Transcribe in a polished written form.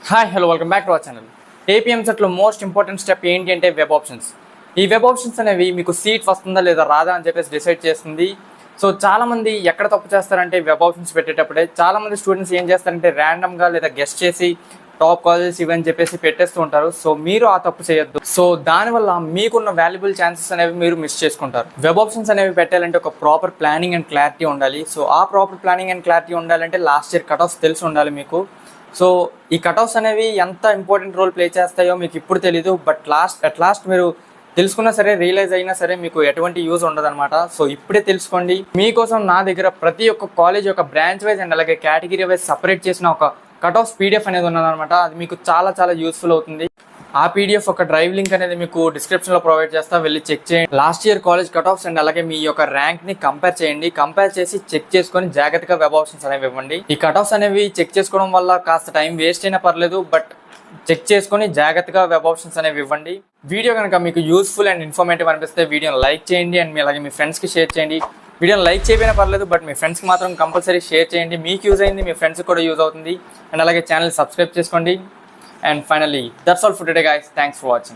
Hi hello welcome back to our channel. ఏపీఎంసెట్లో most important step ఏంటి అంటే web options. ఈ వెబ్ ఆప్షన్స్ అనేవి మీకు సీట్ వస్తుందా లేదా రాదా అని చెప్పేసి డిసైడ్ చేస్తుంది. సో చాలామంది ఎక్కడ తప్పు చేస్తారంటే వెబ్ ఆప్షన్స్ పెట్టేటప్పుడే చాలామంది స్టూడెంట్స్ ఏం చేస్తారంటే ర్యాండమ్గా లేదా గెస్ట్ చేసి టాప్ కాలేజెస్ ఇవని చెప్పేసి పెట్టేస్తూ ఉంటారు. సో మీరు ఆ తప్పు చేయొద్దు. సో దానివల్ల మీకున్న వాల్యుబుల్ ఛాన్సెస్ అనేవి మీరు మిస్ చేసుకుంటారు. వెబ్ ఆప్షన్స్ అనేవి పెట్టాలంటే ఒక ప్రాపర్ ప్లానింగ్ అండ్ క్లారిటీ ఉండాలి. సో ఆ ప్రాపర్ ప్లానింగ్ అండ్ క్లారిటీ ఉండాలంటే లాస్ట్ ఇయర్ కట్ ఆఫ్స్ తెలిసి ఉండాలి మీకు. సో ఈ కట్ ఆఫ్స్ అనేవి ఎంత ఇంపార్టెంట్ రోల్ ప్లే చేస్తాయో మీకు ఇప్పుడు తెలీదు, బట్ అట్ లాస్ట్ మీరు తెలుసుకున్నా సరే, రియలైజ్ అయినా సరే మీకు ఎటువంటి యూజ్ ఉండదన్నమాట. సో ఇప్పుడే తెలుసుకోండి. మీకోసం నా దగ్గర ప్రతి ఒక్క కాలేజ్ యొక్క బ్రాంచ్ వైజ్ అండ్ అలాగే కేటగిరీ వైజ్ సపరేట్ చేసిన ఒక కట్ ఆఫ్ పీడిఎఫ్ అనేది ఉన్నదన్నమాట. అది మీకు చాలా చాలా యూస్ఫుల్ అవుతుంది. ఆ పీడిఎఫ్ ఒక డ్రైవ్ లింక్ అనేది మీకు డిస్క్రిప్షన్లో ప్రొవైడ్ చేస్తా, వెళ్ళి చెక్ చేయండి. Last year college cut offs and అలాగే మీ యొక్క ర్యాంక్ని కంపేర్ చేయండి. కంపేర్ చేసి చెక్ చేసుకొని జాగ్రత్తగా వెబ్ ఆప్షన్స్ అనేవి ఇవ్వండి. ఈ కట్ ఆఫ్స్ అనేవి చెక్ చేసుకోవడం వల్ల కాస్త టైం వేస్ట్ అయినా పర్లేదు, బట్ చెక్ చేసుకొని జాగ్రత్తగా వెబ్ ఆప్షన్స్ అనేవి ఇవ్వండి. వీడియో కనుక మీకు యూస్ఫుల్ అండ్ ఇన్ఫర్మేటివ్ అనిపిస్తే వీడియోని లైక్ చేయండి అండ్ అలాగే మీ ఫ్రెండ్స్కి షేర్ చేయండి. వీడియోని లైక్ చేయకపోయినా పర్లేదు, బట్ మీ ఫ్రెండ్స్కి మాత్రం కంపల్సరీ షేర్ చేయండి. మీకు యూజ్ అయింది, మీ ఫ్రెండ్స్కి కూడా యూజ్ అవుతుంది. అండ్ అలాగే ఛానల్ సబ్స్క్రైబ్ చేసుకోండి. And finally, that's all for today guys. Thanks for watching.